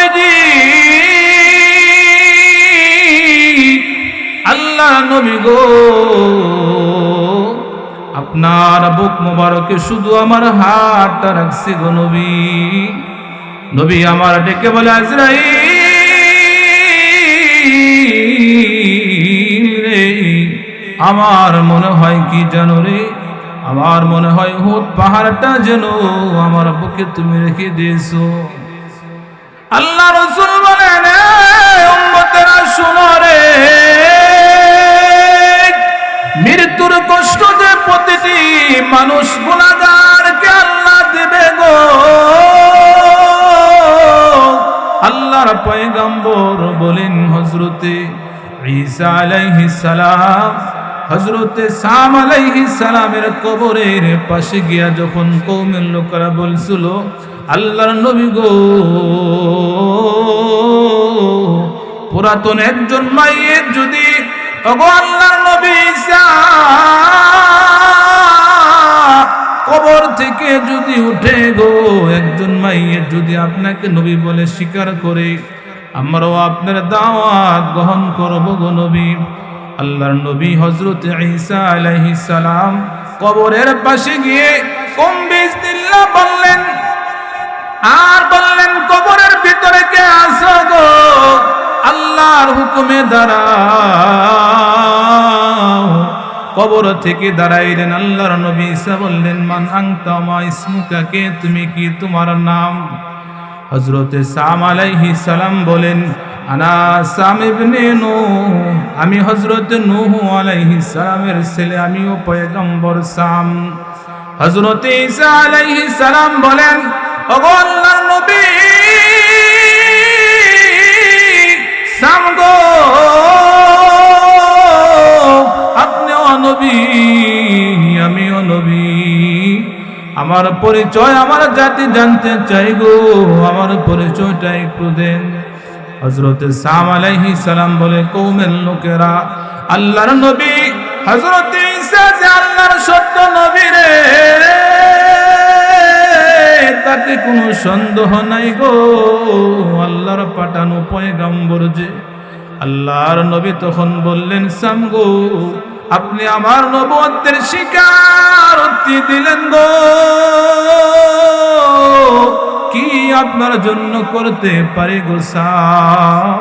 নবীজি, আল্লাহ নবী গো, আপনার বুক মোবারকে শুধু আমার হাতটা রাখছি গো নবী। নবী আমার ডেকে বলে, আজরাইল রে, আমার মনে হয় কি জানো রে, আমার মনে হয় উহুদ পাহাড়টা যেন আমার বুকে তুমি রেখে দিয়েছো। আল্লাহ রাসূল বলেন, উম্মতেরা শোনো রে, মৃত্যুর কষ্ট যে প্রতিটি মানুষ গুনাহগারকে আল্লাহ দেবে গো। আল্লাহর পয়গম্বর বলেন হযরতে ঈসা আলাইহিস সালাম, হযরতে সাম আলাইহিস সালামের কবরের পাশে গিয়া যখন কওমের লোকেরা বলছিল, আল্লাহর নবী গো, পুরাতন একজন মাইয়ের যদি ওগো আল্লাহর নবী ঈসা কবর থেকে যদি উঠে গো, একজন মাইয়ের যদি আপনাকে নবী বলে স্বীকার করে, আমরাও আপনার দাওয়াত গ্রহণ করব গো নবী। আল্লাহর নবী হযরতে ঈসা আলাইহিস সালাম কবরের পাশে গিয়ে কুম বিসমিল্লাহ বললেন, আর বললেন, কবরের ভিতরে কে আছো গো, আল্লাহর হুকুমে দাঁড়াও। কবর থেকে দাঁড়াইলেন আল্লাহর নবী। ঈসা বললেন, মান আনতা মা ইসমুকা, কে তুমি, কি তোমার নাম? হযরতে সাম আলাইহিস সালাম বলেন, আনা সাম ইবনে নূহ, আমি হযরতে নূহ আলাইহিস সালামের ছেলে, আমিও পয়গম্বর সাম। হযরতে ঈসা আলাইহিস সালাম বলেন, ওগো আল্লাহর নবী সাম গো, আপনিও নবী আমিও নবী, আমার পরিচয় আমার জাতি জানতে চাই গো, আমার পরিচয়টা একটু দেন। হযরতে সাম আলাইহিস সালাম বলে, কওমের লোকেরা, আল্লাহর নবী হযরতে ঈসা যে আল্লাহর সত্য নবী রে, তাতে কোনো সন্দেহ নাই গো, আল্লাহর পাঠানো পয়গম্বর যে। আল্লাহর নবী তখন বললেন, সাম গো, আপনি আমার নবুয়তের স্বীকারোক্তি দিলেন গো, কি আপনার জন্য করতে পারি গো সাম?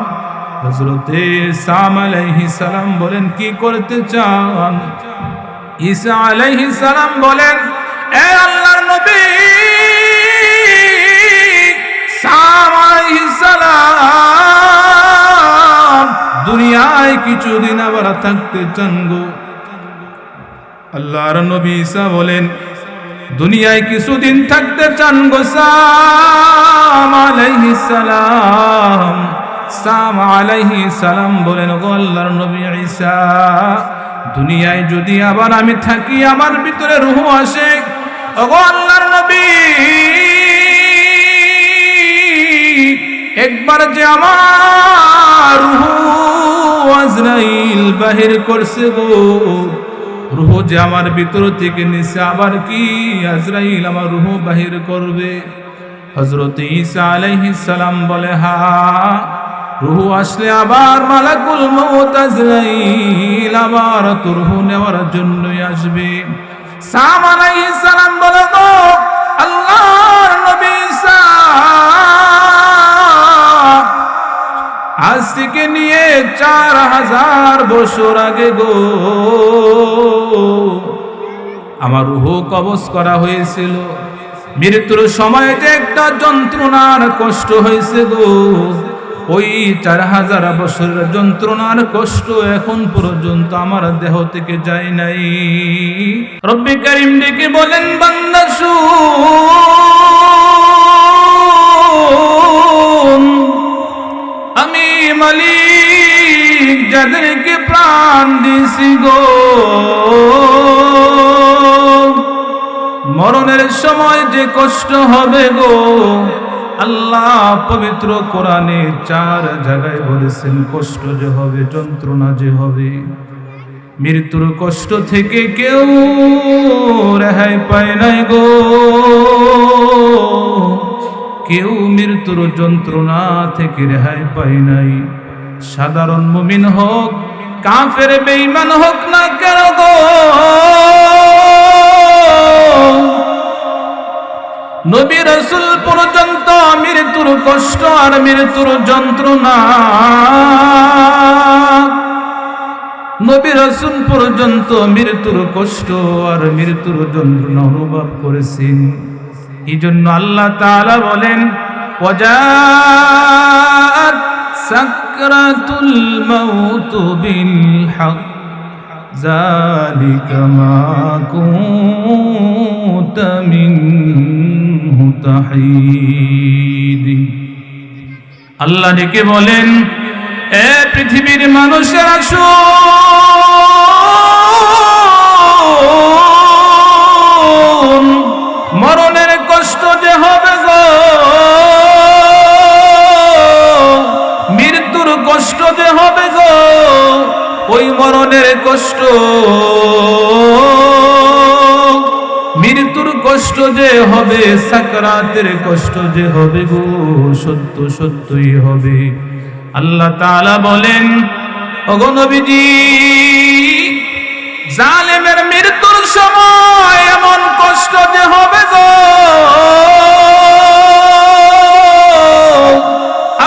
হযরতে সাম আলাইহিস সালাম বলেন, কি করতে চান? ঈসা আলাইহিস সালাম বলেন, এ আল্লাহর নবী সাম আলাইহিস সালাম দুনিয়ায় কিছুদিন আবার থাকতে চান গো। আল্লাহর নবী ঈসা বলেন, দুনিয়ায় কিছুদিন থাকতে চান গো সাম আলাইহিস সালাম। সাম আলাইহিস সালাম বলেন, গো আল্লাহর নবী ঈসা, দুনিয়ায় যদি আবার আমি থাকি, আমার ভিতরে রূহ আসে, ওগো আল্লাহর নবী, একবার যে আমার রূহ আজরাইল বাহির করছে গো, রূহ যে আমার ভিতর থেকে নিছে, আবার কি আজরাইল আমার রূহ বাহির করবে? হযরত ঈসা আলাইহিস সালাম বলে, হ্যাঁ, রূহ আসলে আবার মালাকুল মউত আজরাইল আবার তোর রূহ নেওয়ার জন্যই আসবে। সাম আলাইহিস সালাম বলে, গো আল্লাহর নবী ঈসা, আজ থেকে নিয়ে 4000 বছর আগে গো আমার রূহ কবজ করা হয়েছিল। মৃত্যুর সময় যে একটা যন্ত্রণার কষ্ট হয়েছে গো, ওই 4000 বছরের যন্ত্রণার কষ্ট এখন পর্যন্ত আমার দেহ থেকে যায় নাই। রব্বে কারীম ডেকে বলেন, বান্দা শুন, আমি মালিক যাদেরকে প্রাণ দিয়েছি গো, মরণের সময় যে কষ্ট হবে গো, আল্লাহ পবিত্র কোরআনে 4 জায়গায় বলেছেন কষ্ট যে হবে, যন্ত্রণা যে হবে। মৃত্যুর কষ্ট থেকে কেউ রেহাই পায় নাই গো, কেউ মৃত্যুর যন্ত্রণা থেকে রেহাই পায় নাই। সাধারণ মুমিন হোক, কাফের বেঈমান হোক না কেন গো, নবী রাসূল পর্যন্ত মৃত্যুর কষ্ট আর মৃত্যুর যন্ত্রণা, নবী রাসূল পর্যন্ত মৃত্যুর কষ্ট আর মৃত্যুর যন্ত্রণা অনুভব করেছেন। এই জন্য আল্লাহ তাআলা বলেন, ওয়াজাআত সাকরাতুল মাউত বিল হক যালিকা মা কুনতা মিনহু তাহিদ। আল্লাহ ডেকে বলেন, এ পৃথিবীর মানুষেরা শোন, মরণের কষ্ট যে হবে গো, মৃত্যুর কষ্ট যে হবে গো, ওই মরণের কষ্ট, মৃত্যুর কষ্ট যে হবে, সাকরাতের কষ্ট যে হবে গো, সত্য সত্যই হবে। আল্লাহ তাআলা বলেন, ওগো নবীজি, জালেমের মৃত্যুর সময় এমন কষ্ট যে হবে গো,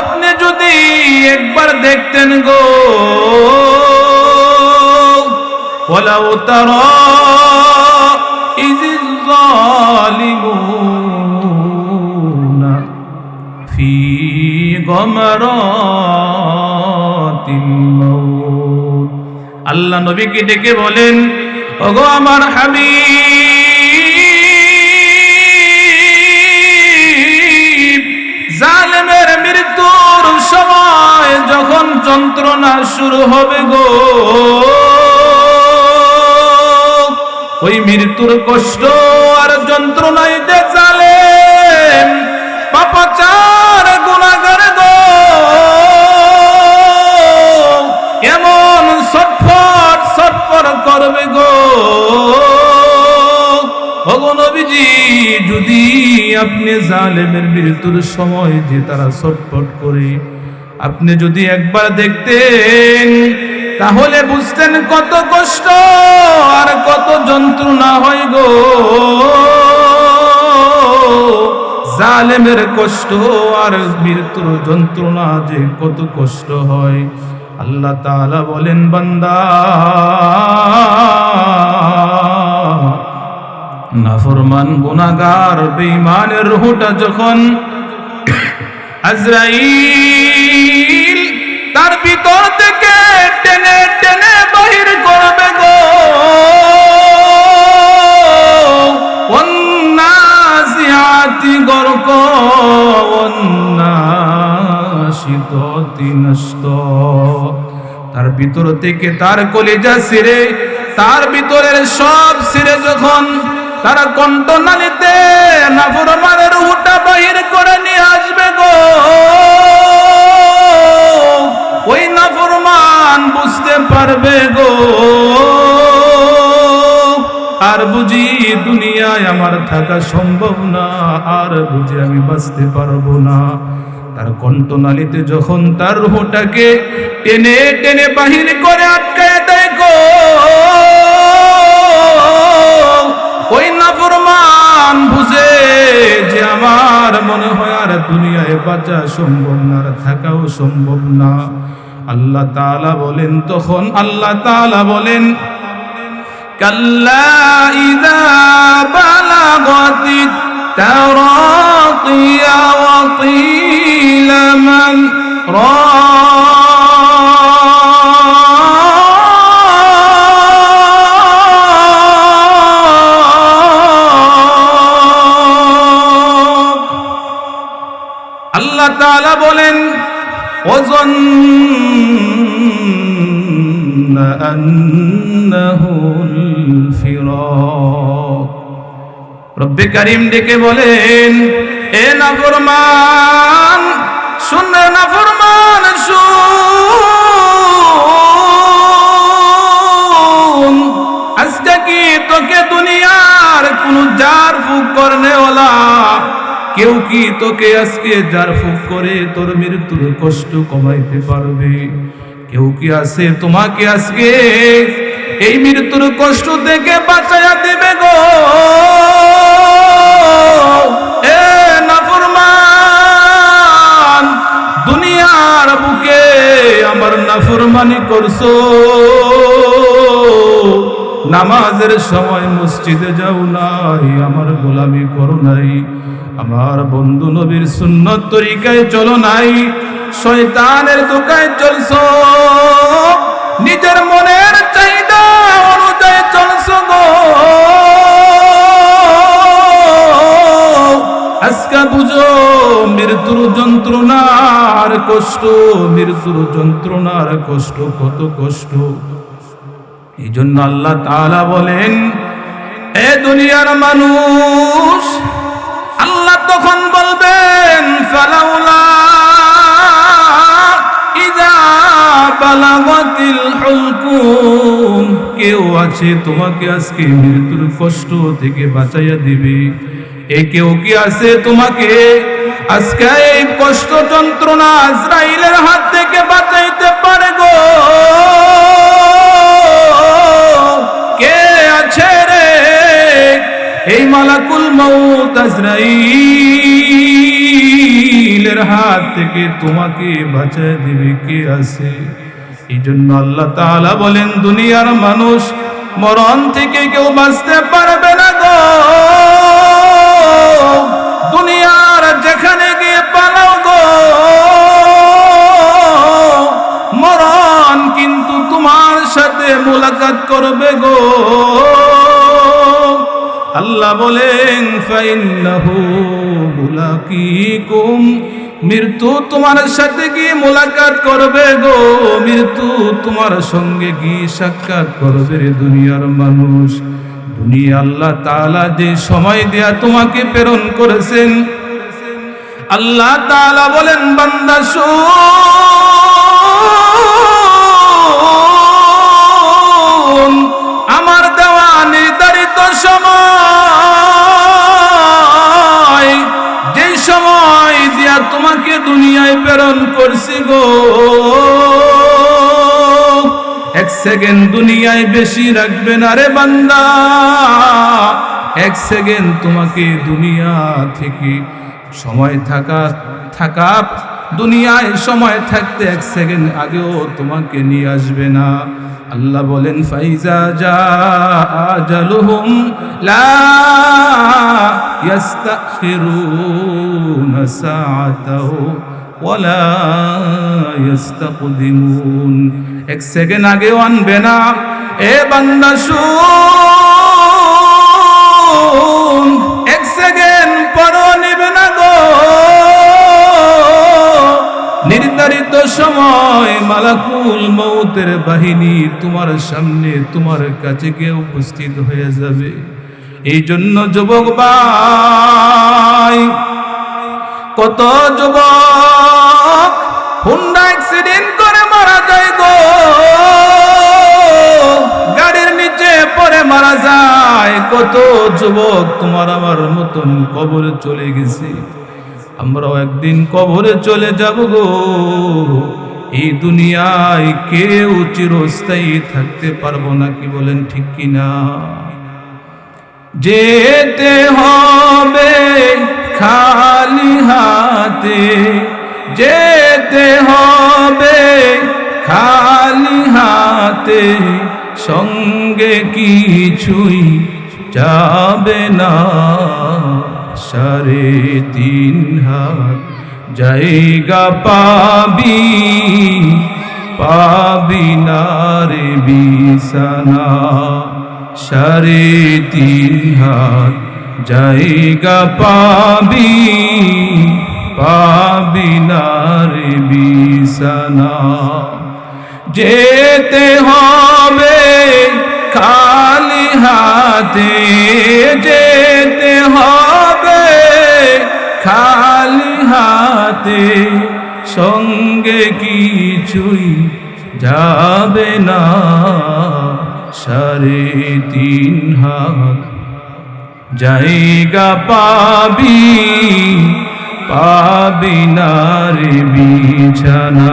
আপনি যদি একবার দেখতেন গো, ওয়ালাউ তারা ইযিজ যালিমুনা ফি গমারাতিল মাউত। আল্লাহ নবীকে ডেকে বলেন, ওগো আমার হাবিব, জালেমের মৃত্যুর সময় যখন যন্ত্রণা শুরু হবে গো, ওই মৃত্যুর কষ্ট আর যন্ত্রণায় যে জালেম পাপাচার গুনাহগার গো, এমন ছটফট ছটফট করবে গো, ওগো নবীজি, যদি আপনি জালেমের মৃত্যুর সময় যে তারা ছটফট করে আপনি যদি একবার দেখতেন, তাহলে বুঝতেন কত কষ্ট আর কত যন্ত্রণা হয় গো, জালেমের কষ্ট আর মৃত্যুর যন্ত্রণা যে কত কষ্ট হয়। আল্লাহ তাআলা বলেন, বান্দা, নাফরমান গুনাহগার বেঈমানের রূহটা যখন আজরাইল তার ভিতর থেকে টেনে টেনে বাহির করবে গো, ওয়ান্নাসিআতি গরকা ওয়ান্নাশিতাতি নাশতা, তার ভিতর থেকে তার কলিজা ছিঁড়ে, তার ভিতরের সব ছিঁড়ে যখন তারা কণ্ঠনালীতে নাফরমানের রূহটা বাহির করে নিয়ে আসবে গো, ওই নাফরমান বুঝতে পারবে গো, আর বুঝি দুনিয়ায় আমার থাকা সম্ভব না, আর বুঝি আমি বাঁচতে পারবো না। তার কণ্ঠনালীতে যখন তার রূহটাকে টেনে টেনে বাহির করে আটকায় দেয় গো, ওই নাফরমান বুঝে যে আমার মনে হয় আর দুনিয়ায় বাঁচা সম্ভব না, আর থাকাও সম্ভব না। আল্লাহ তাআলা বলেন, তখন আল্লাহ তাআলা বলেন, কাল্লা ইযা বালাগাতিত তারাকিয়া ওয়া কিলা মান আল্লাহ তাআলা বলেন, ওয়াযান্না আন্নাহুল ফিরাক। রব্বে কারীম ডেকে বলেন, এ নাফরমান শুন, নাফরমান শুন, আজকে কি তোকে দুনিয়ার কোন জার ফুক করনেওয়ালা কেউ কি তোকে আজকে ঝাড়ফুঁক করে তোর মৃত্যুর কষ্ট কমাইতে পারবে? কেউ কি আছে তোমাকে আজকে এই মৃত্যুর কষ্ট থেকে বাঁচাইয়া দিবে গো? এ নাফরমান, দুনিয়ার বুকে আমার নাফরমানি করছো, নামাজের সময় মসজিদে যাও নাই, আমার গোলামি করো নাই, আমার বন্ধু নবীর সুন্নত তরিকায় চলো নাই, শয়তানের দোকায় চলছো, নিজের মনের চাহিদা অনুযায়ী চলছো গো। আজকে বুঝো মৃত্যুর যন্ত্রণার কষ্ট, মৃত্যুর যন্ত্রণার কষ্ট কত কষ্ট। এই জন্য আল্লাহ তাআলা বলেন, এ দুনিয়ার মানুষ, আল্লাহ তখন বলবেন ফালাউলা ইযা বালাগাতিল হুলকুম, কেউ আছে তোমাকে আজকে মৃত্যুর কষ্ট থেকে বাঁচাইয়া দিবে? এ কেউ কি আছে তোমাকে আজকে এই কষ্ট যন্ত্রণা আজরাইলের হাত থেকে বাঁচাইতে পারে গো? কে আছে রে এই মালাকুল মউত আজরাইলের হাত থেকে তোমাকে বাঁচায় দিবে? কে আছে? এই জন্য আল্লাহ তাআলা বলেন, দুনিয়ার মানুষ, মরণ থেকে কেউ বাঁচতে পারবে না গো। দুনিয়ার যেখানে গিয়ে পালাও গো, মরণ কিন্তু তোমার সাথে মুলাকাত করবে গো। আল্লাহ বলেন, ফাইন্নাহু মুলাকিকুম, মৃত্যু তোমার সাথে গিয়ে মুলাকাত করবে গো, মৃত্যু তোমার সঙ্গে গিয়ে সাক্ষাৎ করবে রে দুনিয়ার মানুষ। দুনিয়া আল্লাহ তাআলা যে সময় দেয়া তোমাকে প্রেরণ করেছেন, আল্লাহ তাআলা বলেন, বান্দা শোন, আমার দেওয়া নির্ধারিত সময়, যে সময় দিয়া তোমাকে দুনিয়ায় প্রেরণ করছি গো, এক সেকেন্ড দুনিয়ায় বেশি রাখবে না রে বান্দা। এক সেকেন্ড তোমাকে দুনিয়া থেকে সময় থাকা দুনিয়ায় সময় থাকতে এক সেকেন্ড আগেও তোমাকে নিয়ে আসবে না। আল্লাহ বলেন, ফাইজা জা আজালুহুম লা ইস্তাখিরুনা সাআতাও ওয়ালা ইস্তাকদিমুন, এক সেকেন্ড আগেও আনবে না। এ বান্দা শুন, এক সেকেন্ড পরও নিবে না গো। নির্ধারিত সময় মালাকুল মউতের বাহিনী তোমার সামনে তোমার কাছে গিয়ে উপস্থিত হয়ে যাবে। এই জন্য যুবক ভাই, কত যুবক হুন্ডা অ্যাক্সিডেন্ট করে মারা যায় গো, গাড়ির নিচে পড়ে মারা যায়। কত যুবক তোমার আমার মতন কবরে চলে গেছে। আমরাও একদিন কবরে চলে যাব গো। এই দুনিয়ায় কেউ চিরস্থায়ী থাকতে পারবো না, কি বলেন ঠিক কিনা? যেতে হবে খালি হাতে, যেতে হবে খালি হাতে, সঙ্গে কিছুই যাবে না। 3.5 হাত জায়গা পাবি, পাবি না রে বিছানা। 3.5 হাত জায়গা পাবি, পাবি না রে বিছানা। যেতে হবে খালি হাতে, যেতে হবে খালি হাতে, সঙ্গে কিছুই যাবে না। 3.5 হাত জায়গা পাবি পাবি না রে বিছানা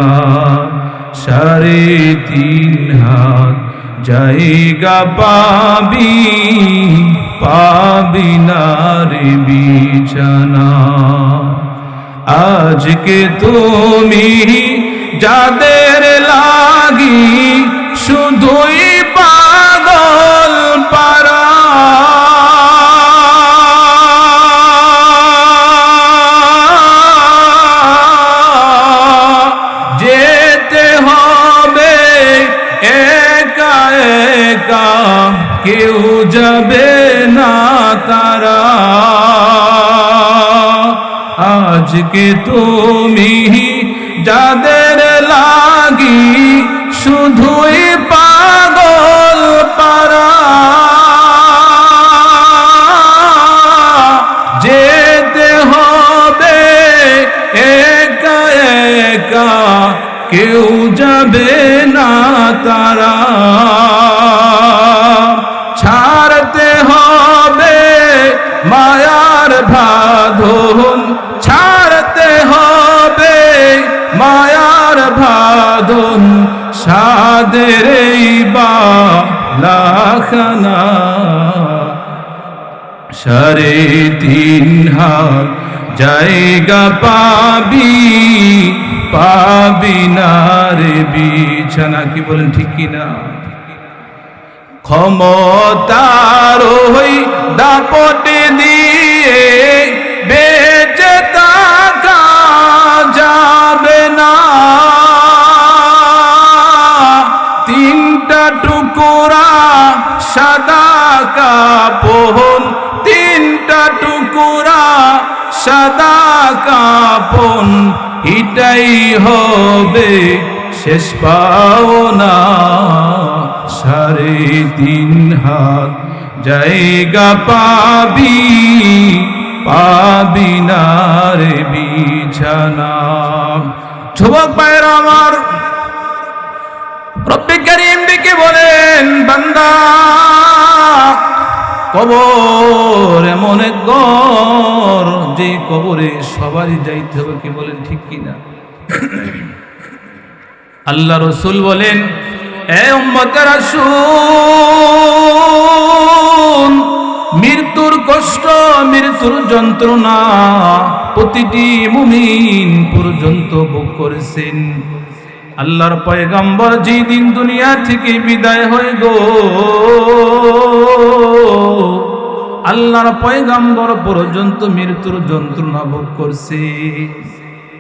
3.5 হাত জায়গা পাবি পাবি না রে বিছানা আজকে তুমি যাদের লাগি শুধুই পাগল পারা যেতে হবে একা একা কেউ যাবে না তারা আজকে তুমি যাদের লাগি শুধুই পাগল পারা যেতে হবে একা একা কেউ যাবে না তারা ছাড়তে হবে মায়ার বাঁধন ছাড়তে হবে মায়ার বাঁধন সাদের এই বালাখানা 3.5 হাত জায়গা পাবি পাবি না রে বিছানা কি বলেন ঠিক কিনা ক্ষমতার ওই দাপটে দিয়ে বেঁচে থাকা যাবে না 3টা টুকরা সাদা কাপড় 3টা টুকরা সাদা কাপড় এটাই হবে শেষ পাওনা 3.5 হাত জায়গা পাবি পাবি না রে বিছানা যুবক ভাইরা আমার রব্বে কারীম ডেকে বলেন বান্দা কবর এমন এক ঘর যে কবরে সবারই যাইতে হবে কি বলেন ঠিক কিনা আল্লাহ রাসূল বলেন এ উম্মতেরা শুন মৃত্যুর কষ্ট মৃত্যুর যন্ত্রণা প্রতিটি মুমিন পর্যন্ত ভোগ করেছেন আল্লাহর পয়গম্বর যেদিন দুনিয়া থেকে বিদায় হয়ে গো আল্লাহর পয়গম্বর পর্যন্ত মৃত্যুর যন্ত্রণা ভোগ করছে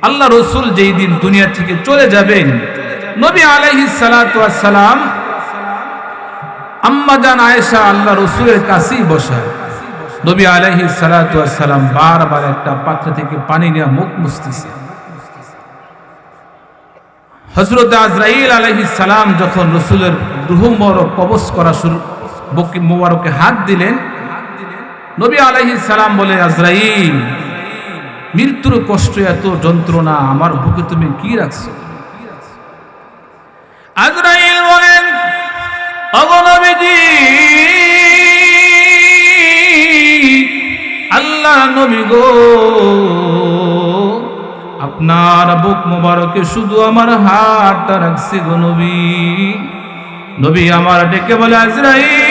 আল্লাহ রাসূল যেই দিন দুনিয়া থেকে চলে যাবেন নবী আলাইহিস সালাতু ওয়াস সালাম আম্মা জান আয়েশা আল্লাহ রাসূলের কাছেই বসা নবী আলাইহিস সালাতু ওয়াস সালাম বারবার একটা পাত্র থেকে পানি নিয়ে মুখ মুছতেছে হযরত আজরাইল আলাইহিস সালাম যখন রাসূলের রূহ মোবারক কবজ করা শুরু বুকে মোবারকে হাত দিলেন নবী আলাইহিস সালাম বলে আজরাইল মৃত্যুর কষ্ট এত যন্ত্রণা আমার বুকে তুমি কি রাখছো আজরাইল বলেন ওগো নবীজি আল্লাহ নবী গো আপনার বুক মোবারকে শুধু আমার হাতটা রাখছি গো নবী নবী আমার ডেকে বলে আজরাইল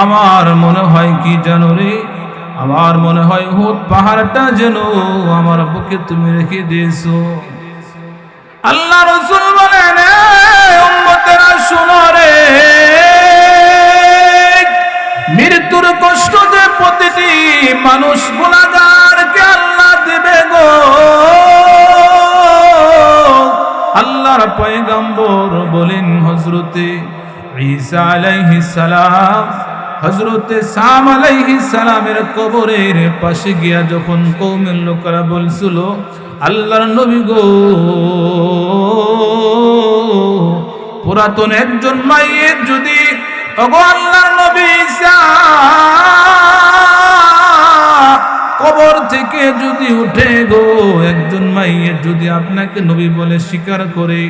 আমার মনে হয় কি জানো রে আমার মনে হয় উহুদ পাহাড়টা যেন আমার বুকে তুমি রেখে দিয়েছো আল্লাহ রাসূল বলেন উম্মতেরা শুনো রে মৃত্যুর কষ্ট যে প্রতিটি মানুষ গুনাহগারকে আল্লাহ দেবে গো আল্লাহর পয়গম্বর বলেন হযরতে ঈসা আলাইহিস সালাম হযরতে সাম আলাইহিস সালামের কবরের পাশে গিয়া যখন কওমের লোকেরা বলছিল আল্লাহর নবী গো পুরাতন একজন মাইয়ের যদি ওগো আল্লাহর নবী ঈসা কবর থেকে যদি উঠে গো একজন মাইয়ের যদি আপনাকে নবী বলে স্বীকার করে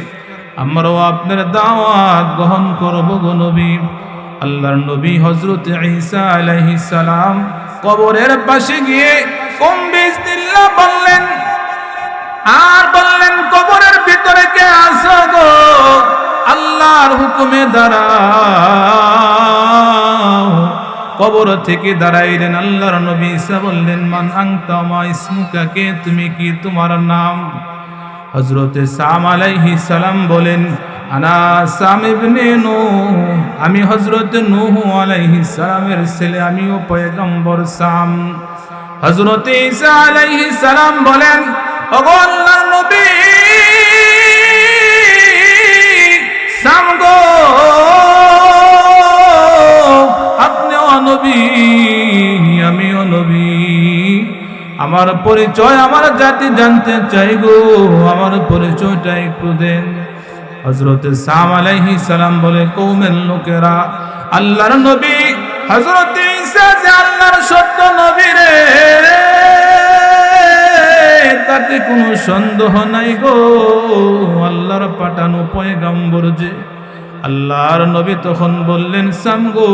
আমরাও আপনার দাওয়াত গ্রহণ করব গো নবী। আল্লাহর নবী হযরত ঈসা আলাইহিস সালাম কবরের পাশে গিয়ে কুম বিসমিল্লাহ বললেন, আর বললেন, কবরের ভিতরে কে আছো গো? আল্লাহর হুকুমে দাঁড়াও। কবর থেকে দাঁড়াইলেন। আল্লাহর নবী ঈসা বললেন, মান আনতা মা ইসমুকা, কে তুমি, কি তোমার নাম? হযরতে সাম আলাইহিস সালাম বলেন, আনা সাম ইবনে নূহ, আমি হযরতে নূহ আলাইহিস সালামের ছেলে, আমিও পয়গম্বর সাম। হযরতে ঈসা আলাইহিস সালাম বলেন, ওগো আল্লাহর নবী সাম গো, আপনিও নবী আমিও নবী, আমার পরিচয় আমার জাতি জানতে চাই গো, আমার পরিচয়টা একটু দেন। হযরতে সাম আলাইহিস সালাম বলে, কওমের লোকেরা আল্লাহর নবী হযরতে ঈসা যে আল্লাহর সত্য নবী রে, তাতে কোনো সন্দেহ নাই গো, আল্লাহর পাঠানো পয়গম্বর যে। আল্লাহর নবী তখন বললেন, সাম গো,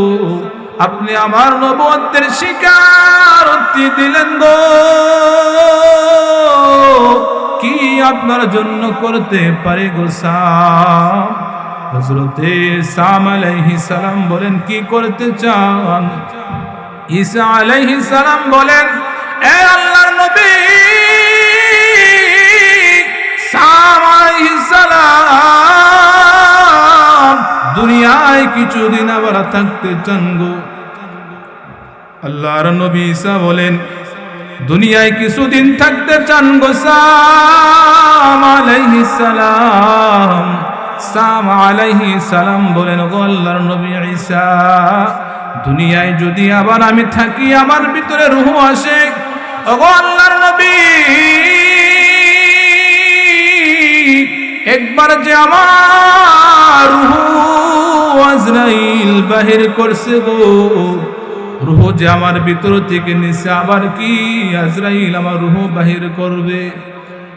আপনি আমার নবুয়তের স্বীকারোক্তি দিলেন গো, কি আপনার জন্য করতে পারি গো সাম? হযরতে সাম আলাইহিস সালাম বলেন, কি করতে চান? ঈসা আলাইহিস সালাম বলেন, এ আল্লাহর নবী সাম আলাইহিস সালাম দুনিয়ায় কিছুদিন আবার থাকতে চান গো। আল্লাহর নবী ঈসা বলেন, দুনিয়ায় কিছুদিন থাকতে চান গো সাম আলাইহিস সালাম। সাম আলাইহিস সালাম বলেন, গো আল্লাহর নবী ঈসা, দুনিয়ায় যদি আবার আমি থাকি, আমার ভিতরে রূহ আসে, ওগো আল্লাহর নবী, একবার যে আমার রূহ আজরাইল বাহির করছে গো, রূহ যে আমার ভিতর থেকে নিছে, আবার কি আজরাইল আমার রূহ বাহির করবে?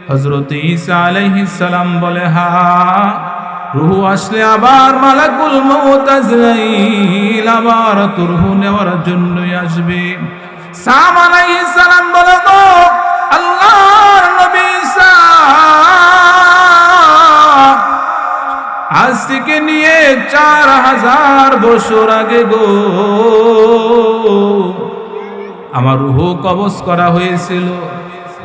হযরত ঈসা আলাইহিস সালাম বলে, হ্যাঁ, রূহ আসলে আবার মালাকুল মউত আজরাইল আবার তোর রূহ নেওয়ার জন্যই আসবে। সাম আলাইহিস সালাম বলে, গো আল্লাহর নবী ঈসা, আজ থেকে নিয়ে 4000 বছর আগে গো আমার রূহ কবজ করা হয়েছিল।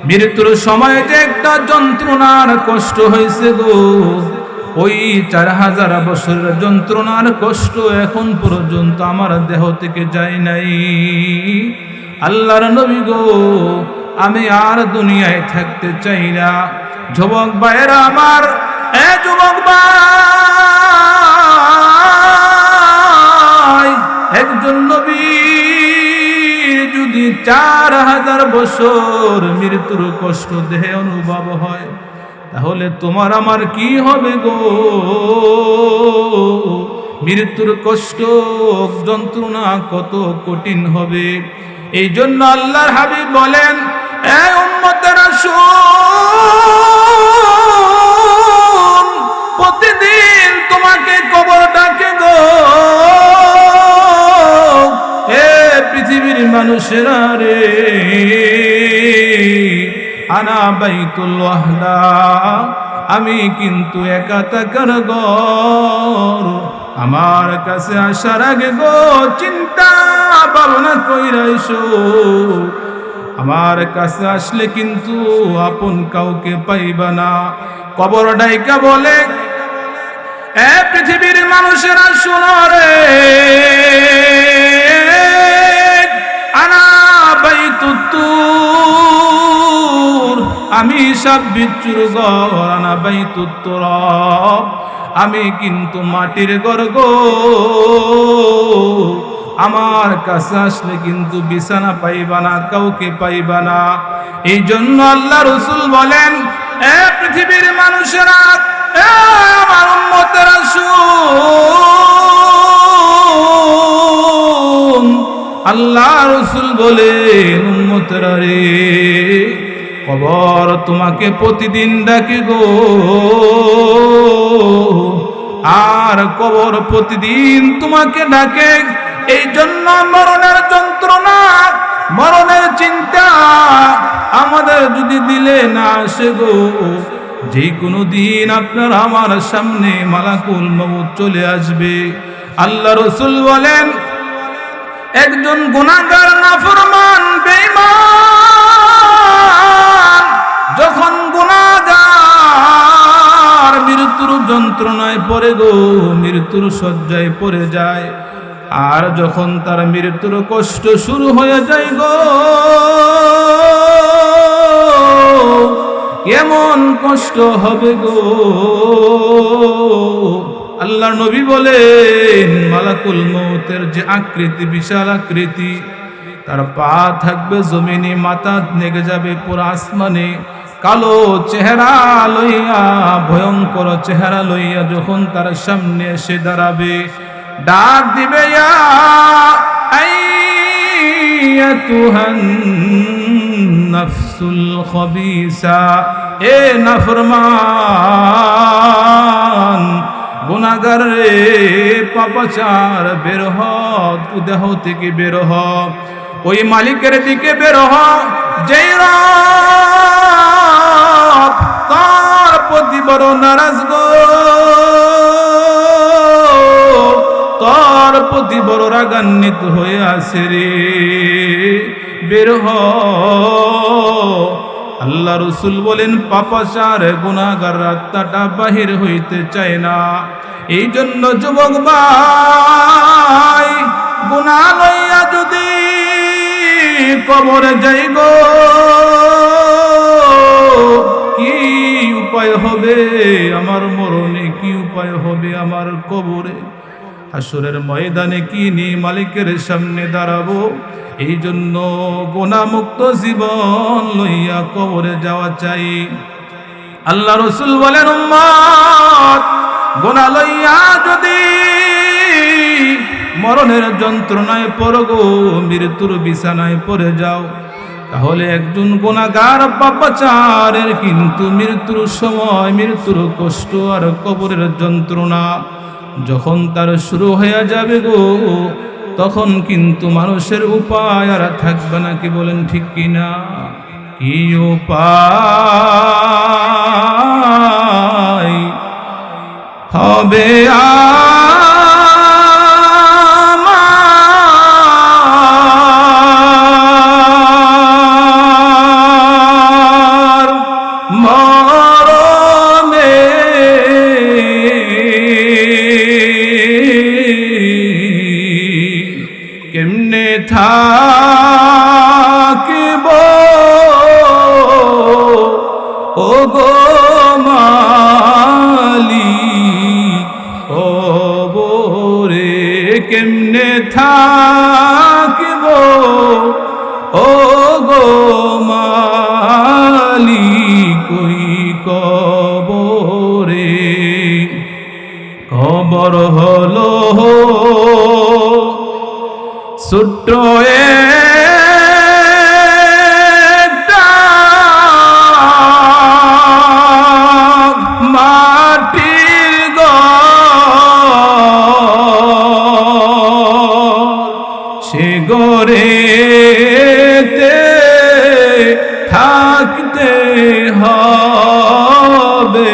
মৃত্যুর সময় যে একটা যন্ত্রণার কষ্ট হয়েছে গো, ওই 4000 বছরের যন্ত্রণার কষ্ট এখন পর্যন্ত আমার দেহ থেকে যায় নাই। আল্লাহর নবী গো, আমি আর দুনিয়ায় থাকতে চাই না। যুবক ভাইরা আমার, এ যুবক ভাই, একজন নবী যদি 4000 বছর মৃত্যুর কষ্ট দেহে অনুভব হয়, তাহলে তোমার আমার কি হবে গো? মৃত্যুর কষ্ট যন্ত্রণা কত কঠিন হবে। এই জন্য আল্লাহর হাবিব বলেন, এ উম্মতেরা শুন, প্রতিদিন তোমাকে কবর ডাকে গো। এ পৃথিবীর মানুষেরা রে, আনা বাইতুল ওয়াহদা, আমি কিন্তু একা থাকার ঘর। আমার কাছে আসার আগে গো চিন্তা ভাবনা কইরা এসো। আমার কাছে আসলে কিন্তু আপন কাউকে পাইবা না। কবর ডাইকা বলে, এ পৃথিবীর মানুষেরা শোনো রে, আনা বাইতুত্তুর, আমি সব বিচ্ছুর ঘর। আনা বাইতুত্তুর, আমি কিন্তু মাটির ঘর গো। আমার কাছে আসলে কিন্তু বিছানা পাইবা না, কাউকে পাইবা না। এই জন্য আল্লাহ রাসূল বলেন, এ পৃথিবীর মানুষেরা, এ আমার উম্মতেরা শুন। আল্লাহ রাসূল বলেন, উম্মতেরা রে, কবর তোমাকে প্রতিদিন ডাকে গো, আর কবর প্রতিদিন তোমাকে ডাকে। এই জন্য মরণের যন্ত্রণা, মরণের চিন্তা আমাদের যদি দিলে না আসে গো, যে কোনো দিন আপনার আমার সামনে মালাকুল মউত চলে আসবে। আল্লাহ রাসূল বলেন, একজন গুনাহগার নাফরমান বেঈমান যখন গুনাহগার মৃত্যুর যন্ত্রণায় পড়ে গো, মৃত্যুর শয্যায় পড়ে যায়, আর যখন তার মৃত্যুর কষ্ট শুরু হয়ে যায় গো, এমন কষ্ট হবে গো। আল্লাহর নবী বলেন, মালাকুল মউতের যে আকৃতি, বিশাল আকৃতি, তার পা থাকবে জমিনে, মাথা নেগে যাবে পুরো আসমানে, কালো চেহারা লইয়া, ভয়ঙ্কর চেহারা লইয়া যখন তার সামনে এসে দাঁড়াবে, ডাক দিবে, ইয়া আইয়াতুহান নাফসুল খবিসা, এ নাফরমান গুনাহগার রে, পাপাচার, বের হ, দেহ থেকে বের হ, ওই মালিকের দিকে বের হ যেই রব তার প্রতি বড় নারাজ গো, তার প্রতি বড় রাগান্বিত হয়ে আছে রে, বের হ। আল্লাহ রাসূল বলেন, পাপাচার গুনাহগার আত্মাটা বাহির হইতে চায় না। এই জন্য যুবক ভাই, গুনাহ লইয়া যদি কবরে যাই গো, কি উপায় হবে আমার মরণে, কি উপায় হবে আমার কবরে, হাসরের ময়দানে কি নিয়ে মালিকের সামনে দাঁড়াবো। এই জন্য গুনাহমুক্ত জীবন লইয়া কবরে যাওয়া চাই। আল্লাহ রাসূল বলেন, উম্মত গুনাহ লইয়া যদি মরণের যন্ত্রণায় পড়ো গো, মৃত্যুর বিছানায় পড়ে যাও, তাহলে একজন গুনাহগার পাপাচারের কিন্তু মৃত্যুর সময়, মৃত্যুর কষ্ট আর কবরের যন্ত্রণা যখন তার শুরু হয়ে যাবে গো, তখন কিন্তু মানুষের উপায় আর থাকবে না। কি বলেন ঠিক কিনা? কি উপায় হবে আমার মরণে, কেমনে থাকিব ও গো মালিক, ও বোরে কেমনে থাকিব ও গো মালিক, ওই কবরে। কবর হলো ছোট্ট একটা মাটির ঘর, সে ঘরেতে থাকতে হবে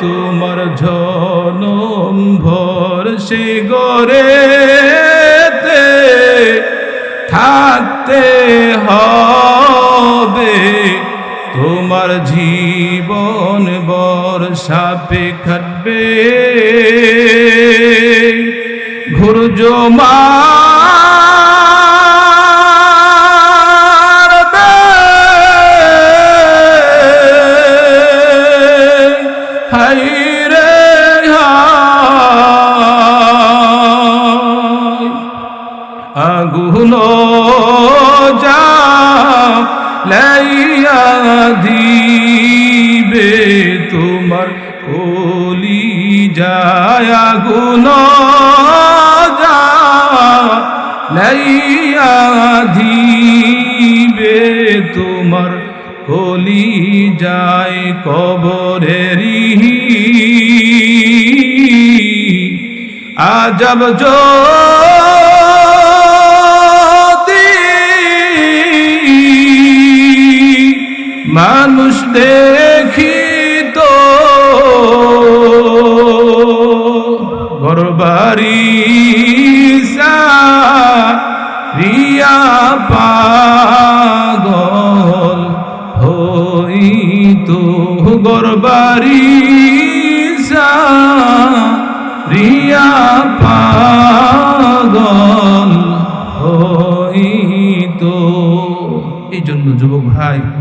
তোমার জনম ভর, সে ঘরেতে থাকতে হবে তোমার জীবন ভর। সাপে খাটবে, ঘুর্জ মারবে, হায় রে হায়, আগুন জ্বালাইয়া দিবে তোমার কলিজায়, আগুন জ্বালাইয়া দিবে তোমার কলি যায় কবরেরি আজব যদি মানুষ দেখিত ঘরবাড়ি রিয়া পাগল হইতো ঘরবাড়ি রিয়া পাগল হইতো। এই জন্য যুবক ভাই